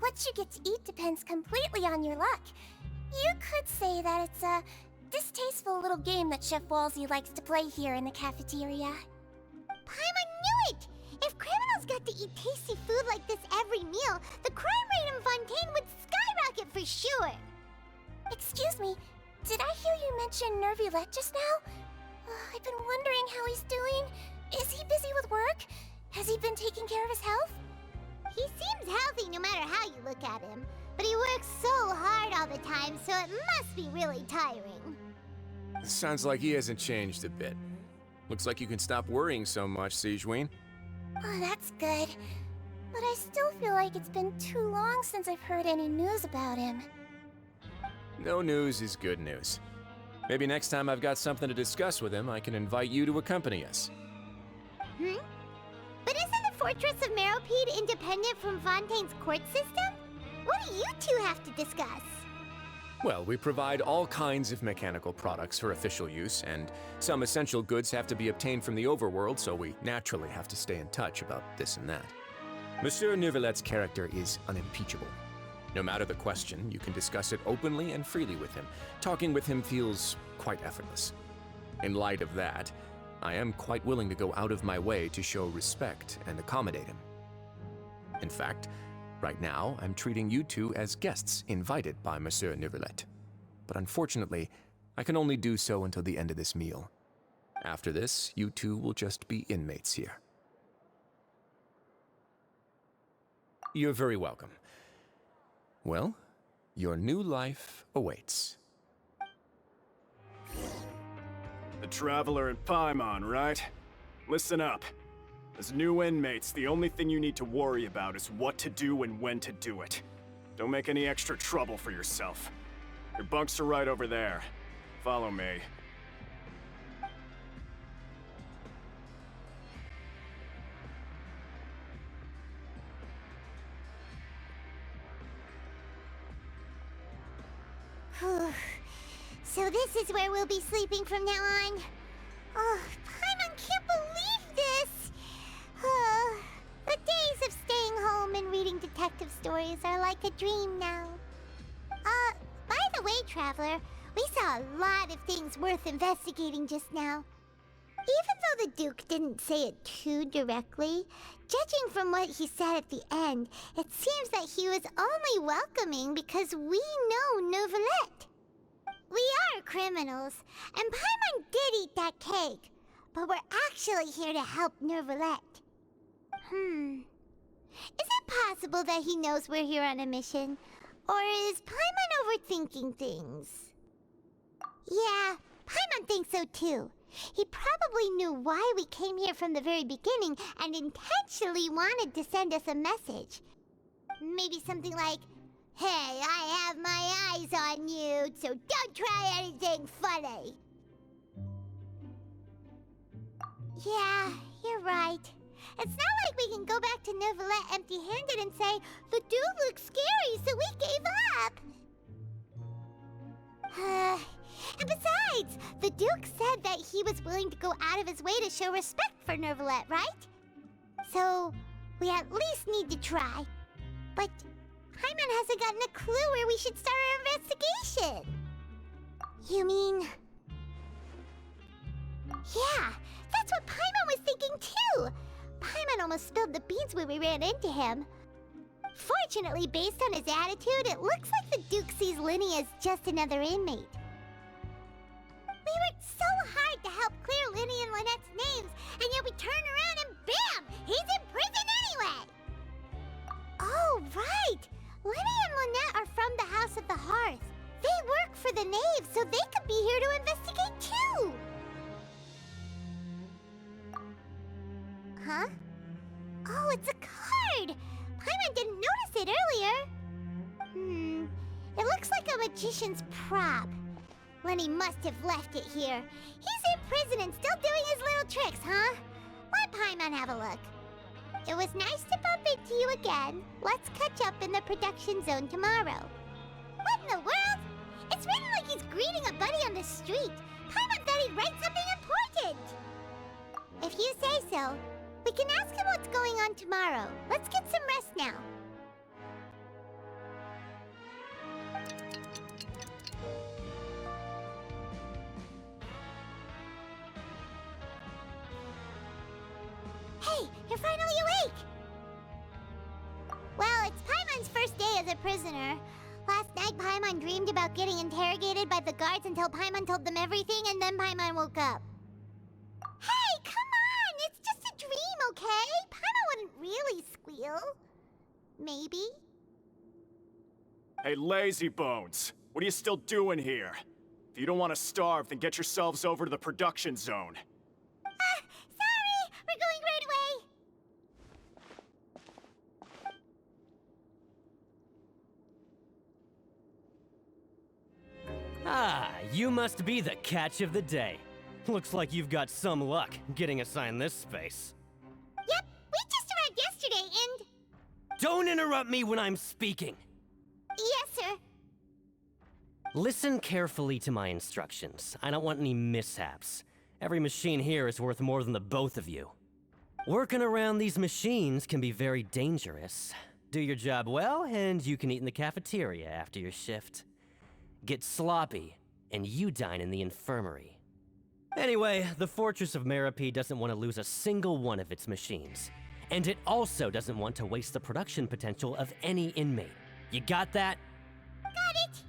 what you get to eat depends completely on your luck. You could say that it's a distasteful little game that Chef Walsey likes to play here in the cafeteria. Paimon knew it! If criminals got to eat tasty food like this every meal, the crime rate in Fontaine would skyrocket for sure! Excuse me, did I hear you mention Neuvillette just now? I've been wondering how he's doing. Is he busy with work? Has he been taking care of his health? He seems healthy no matter how you look at him, but he works so hard all the time, so it must be really tiring. Sounds like he hasn't changed a bit. Looks like you can stop worrying so much, Sigewinne. Oh, that's good. But I still feel like it's been too long since I've heard any news about him. No news is good news. Maybe next time I've got something to discuss with him, I can invite you to accompany us. But isn't the Fortress of Meropide independent from Fontaine's court system? What do you two have to discuss? Well, we provide all kinds of mechanical products for official use, and some essential goods have to be obtained from the overworld, so we naturally have to stay in touch about this and that. Monsieur Neuvillette's character is unimpeachable. No matter the question, you can discuss it openly and freely with him. Talking with him feels quite effortless. In light of that, I am quite willing to go out of my way to show respect and accommodate him. In fact, right now, I'm treating you two as guests invited by Monsieur Neuvillette. But unfortunately, I can only do so until the end of this meal. After this, you two will just be inmates here. You're very welcome. Well, your new life awaits. The Traveler and Paimon, right? Listen up. As new inmates, the only thing you need to worry about is what to do and when to do it. Don't make any extra trouble for yourself. Your bunks are right over there. Follow me. So this is where we'll be sleeping from now on. Oh, Paimon can't believe this! The days of staying home and reading detective stories are like a dream now. By the way, Traveler, we saw a lot of things worth investigating just now. Even though the Duke didn't say it too directly, judging from what he said at the end, it seems that he was only welcoming because we know Neuvillette. We are criminals, and Paimon did eat that cake, but we're actually here to help Neuvillette. Is it possible that he knows we're here on a mission? Or is Paimon overthinking things? Yeah, Paimon thinks so too. He probably knew why we came here from the very beginning and intentionally wanted to send us a message. Maybe something like, "Hey, I have my eyes on you, so don't try anything funny." Yeah, you're right. It's not like we can go back to Neuvillette empty-handed and say, "The dude looks scary, so we gave up." And besides, the Duke said that he was willing to go out of his way to show respect for Neuvillette, right? So, we at least need to try. But Paimon hasn't gotten a clue where we should start our investigation. You mean... Yeah, that's what Paimon was thinking too! Paimon almost spilled the beans when we ran into him. Fortunately, based on his attitude, it looks like the Duke sees Linny as just another inmate. We worked so hard hired to help clear Linny and Lynette's names, and yet we turn around and bam! He's in prison anyway! Oh, right! Linny and Lynette are from the House of the Hearth. They work for the Knave, so they could be here to investigate too! Huh? Oh, it's a card! Paimon didn't notice it earlier. It looks like a magician's prop. Lenny must have left it here. He's in prison and still doing his little tricks, huh? Let Paimon have a look. It was nice to bump into you again. Let's catch up in the production zone tomorrow. What in the world? It's written like he's greeting a buddy on the street. Paimon thought he'd write something important. If you say so, we can ask him what's going on tomorrow. Let's get some rest now. Hey, you're finally awake! Well, it's Paimon's first day as a prisoner. Last night, Paimon dreamed about getting interrogated by the guards until Paimon told them everything, and then Paimon woke up. Hey, come on! It's just a dream, okay? Paimon wouldn't really squeal. Maybe? Hey, lazy bones! What are you still doing here? If you don't want to starve, then get yourselves over to the production zone. Sorry! We're going right away! Ah, you must be the catch of the day. Looks like you've got some luck getting assigned this space. Yep, we just arrived yesterday and... Don't interrupt me when I'm speaking! Yes, sir. Listen carefully to my instructions. I don't want any mishaps. Every machine here is worth more than the both of you. Working around these machines can be very dangerous. Do your job well, and you can eat in the cafeteria after your shift. Get sloppy, and you dine in the infirmary. Anyway, the Fortress of Merope doesn't want to lose a single one of its machines. And it also doesn't want to waste the production potential of any inmate. You got that? Got it!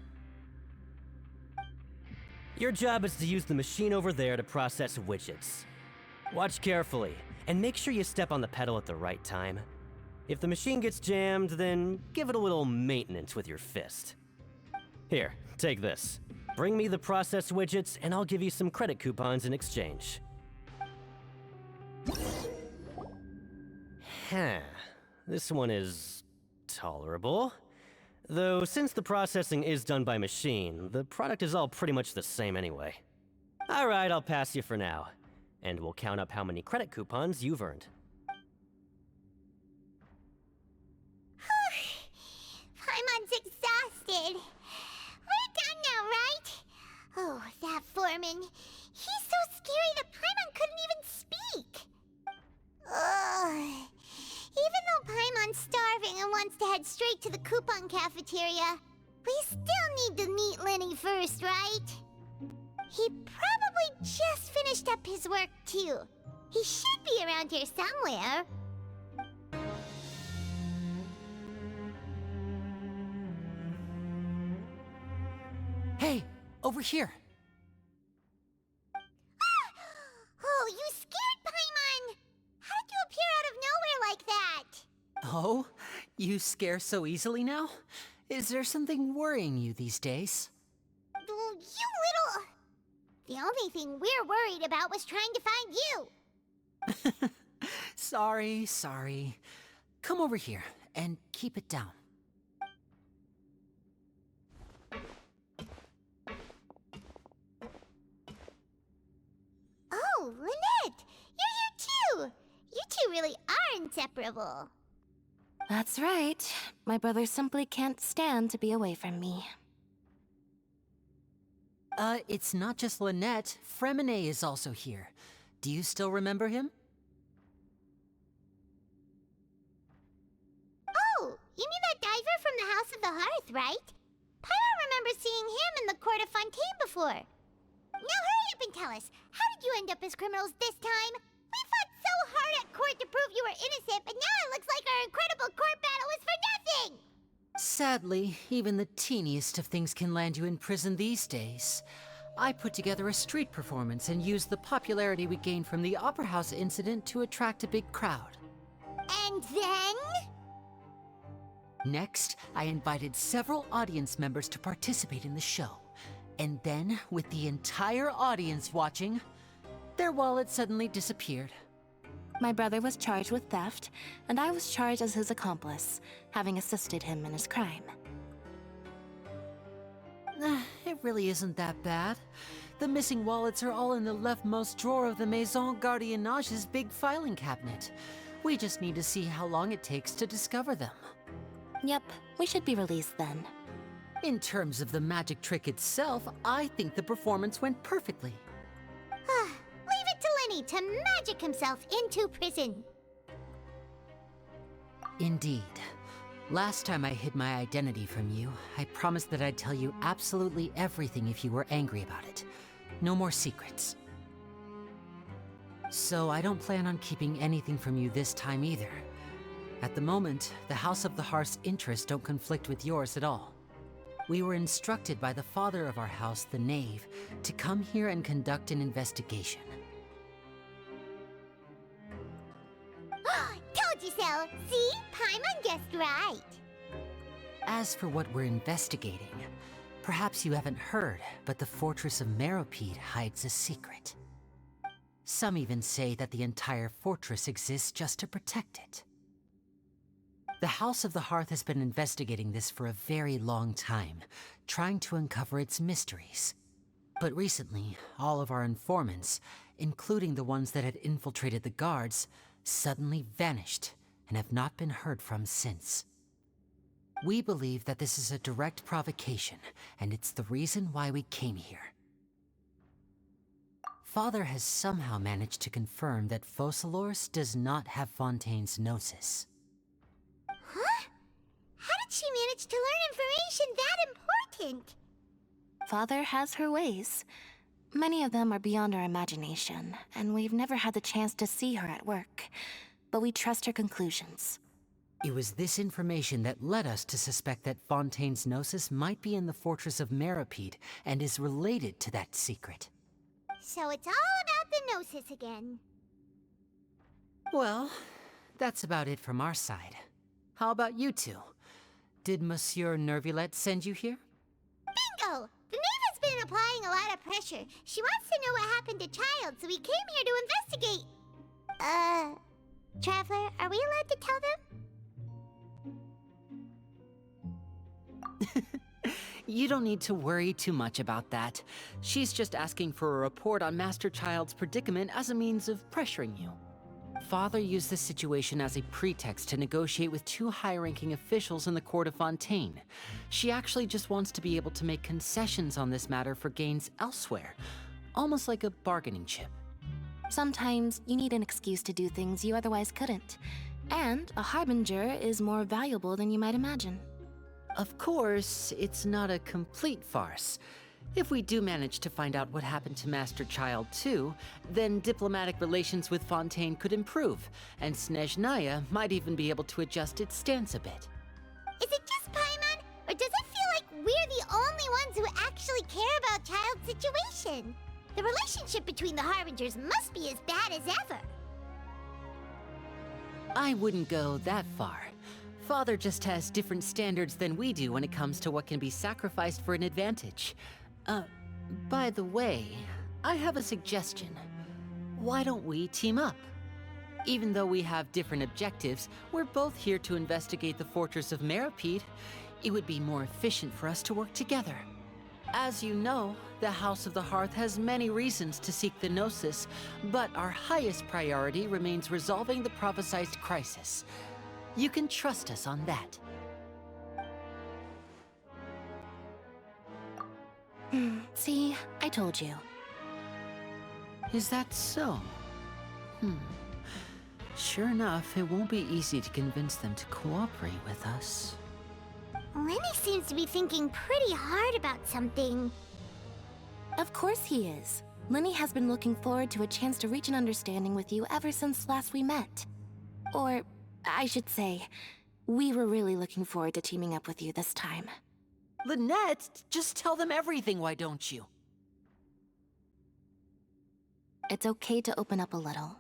Your job is to use the machine over there to process widgets. Watch carefully, and make sure you step on the pedal at the right time. If the machine gets jammed, then give it a little maintenance with your fist. Here, take this. Bring me the process widgets, and I'll give you some credit coupons in exchange. Huh. This one is tolerable. Though, since the processing is done by machine, the product is all pretty much the same anyway. Alright, I'll pass you for now. And we'll count up how many credit coupons you've earned. Paimon's exhausted. We're done now, right? Oh, that foreman. He's so scary that Paimon couldn't even speak. Ugh. Even though Paimon's starving and wants to head straight to the coupon cafeteria, we still need to meet Lenny first, right? He probably just finished up his work, too. He should be around here somewhere. Hey, over here. Oh, you scared Paimon! How did you appear out of nowhere like that? Oh, you scare so easily now? Is there something worrying you these days? You little... The only thing we're worried about was trying to find you. Sorry. Come over here and keep it down. Oh, Lynette! You're here too! You two really are inseparable. That's right. My brother simply can't stand to be away from me. It's not just Lynette. Fremine is also here. Do you still remember him? Oh, you mean that diver from the House of the Hearth, right? Paimon remembers seeing him in the court of Fontaine before. Now hurry up and tell us, how did you end up as criminals this time? We fought so hard at court to prove you were innocent, but now it looks like our incredible court battle was for nothing! Sadly, even the teeniest of things can land you in prison these days. I put together a street performance and used the popularity we gained from the Opera House incident to attract a big crowd. And then? Next, I invited several audience members to participate in the show. And then, with the entire audience watching, their wallet suddenly disappeared. My brother was charged with theft, and I was charged as his accomplice, having assisted him in his crime. It really isn't that bad. The missing wallets are all in the leftmost drawer of the Maison Gardiennage's big filing cabinet. We just need to see how long it takes to discover them. Yep, we should be released then. In terms of the magic trick itself, I think the performance went perfectly. Leave it to Lenny to magic himself into prison. Indeed. Last time I hid my identity from you, I promised that I'd tell you absolutely everything if you were angry about it. No more secrets. So I don't plan on keeping anything from you this time either. At the moment, the House of the Hearth's interests don't conflict with yours at all. We were instructed by the father of our house, the Knave, to come here and conduct an investigation. Told you so! See? Paimon guessed right. As for what we're investigating, perhaps you haven't heard, but the fortress of Meropide hides a secret. Some even say that the entire fortress exists just to protect it. The House of the Hearth has been investigating this for a very long time, trying to uncover its mysteries. But recently, all of our informants, including the ones that had infiltrated the guards, suddenly vanished and have not been heard from since. We believe that this is a direct provocation, and it's the reason why we came here. Father has somehow managed to confirm that Focalors does not have Fontaine's Gnosis. Huh? How did she manage to learn information that important? Father has her ways. Many of them are beyond our imagination, and we've never had the chance to see her at work. But we trust her conclusions. It was this information that led us to suspect that Fontaine's Gnosis might be in the fortress of Meropide and is related to that secret. So it's all about the Gnosis again. Well, that's about it from our side. How about you two? Did Monsieur Neuvillette send you here? Bingo! The Knave has been applying a lot of pressure. She wants to know what happened to Childe, so we came here to investigate. Traveler, are we allowed to tell them? You don't need to worry too much about that. She's just asking for a report on Master Childe's predicament as a means of pressuring you. Father used this situation as a pretext to negotiate with two high-ranking officials in the court of Fontaine. She actually just wants to be able to make concessions on this matter for gains elsewhere, almost like a bargaining chip. Sometimes you need an excuse to do things you otherwise couldn't. And a harbinger is more valuable than you might imagine. Of course, it's not a complete farce. If we do manage to find out what happened to Master Childe too, then diplomatic relations with Fontaine could improve, and Snezhnaya might even be able to adjust its stance a bit. Is it just Paimon, or does it feel like we're the only ones who actually care about Childe's situation? The relationship between the Harbingers must be as bad as ever. I wouldn't go that far. Father just has different standards than we do when it comes to what can be sacrificed for an advantage. By the way, I have a suggestion. Why don't we team up? Even though we have different objectives, we're both here to investigate the fortress of Meropide. It would be more efficient for us to work together. As you know, the House of the Hearth has many reasons to seek the Gnosis, but our highest priority remains resolving the prophesized crisis. You can trust us on that. See, I told you. Is that so? Sure enough, it won't be easy to convince them to cooperate with us. Lenny seems to be thinking pretty hard about something. Of course he is. Lenny has been looking forward to a chance to reach an understanding with you ever since last we met. Or, I should say, we were really looking forward to teaming up with you this time. Lynette, just tell them everything, why don't you? It's okay to open up a little.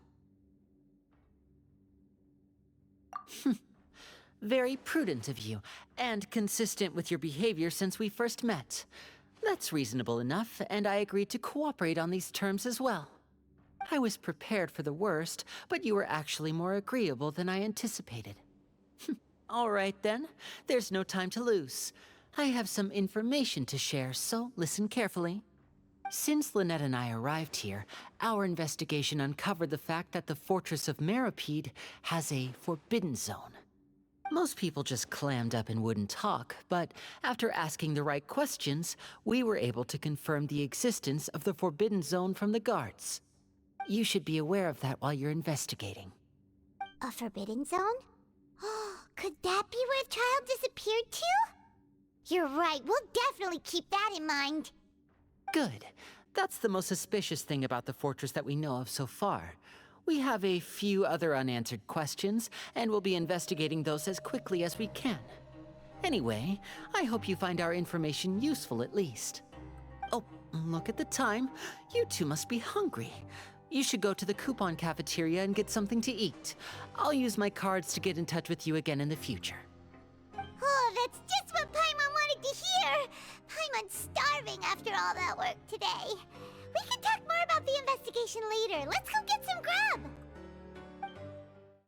Very prudent of you, and consistent with your behavior since we first met. That's reasonable enough, and I agreed to cooperate on these terms as well. I was prepared for the worst, but you were actually more agreeable than I anticipated. All right then, there's no time to lose. I have some information to share, so listen carefully. Since Lynette and I arrived here, our investigation uncovered the fact that the Fortress of Meripede has a forbidden zone. Most people just clammed up and wouldn't talk, but after asking the right questions, we were able to confirm the existence of the forbidden zone from the guards. You should be aware of that while you're investigating. A forbidden zone? Could that be where Childe disappeared to? You're right, we'll definitely keep that in mind. Good. That's the most suspicious thing about the fortress that we know of so far. We have a few other unanswered questions, and we'll be investigating those as quickly as we can. Anyway, I hope you find our information useful at least. Oh, look at the time. You two must be hungry. You should go to the coupon cafeteria and get something to eat. I'll use my cards to get in touch with you again in the future. Oh, that's just what Paimon wanted to hear! Paimon's starving after all that work today. We can talk more about the investigation later. Let's go get some grub!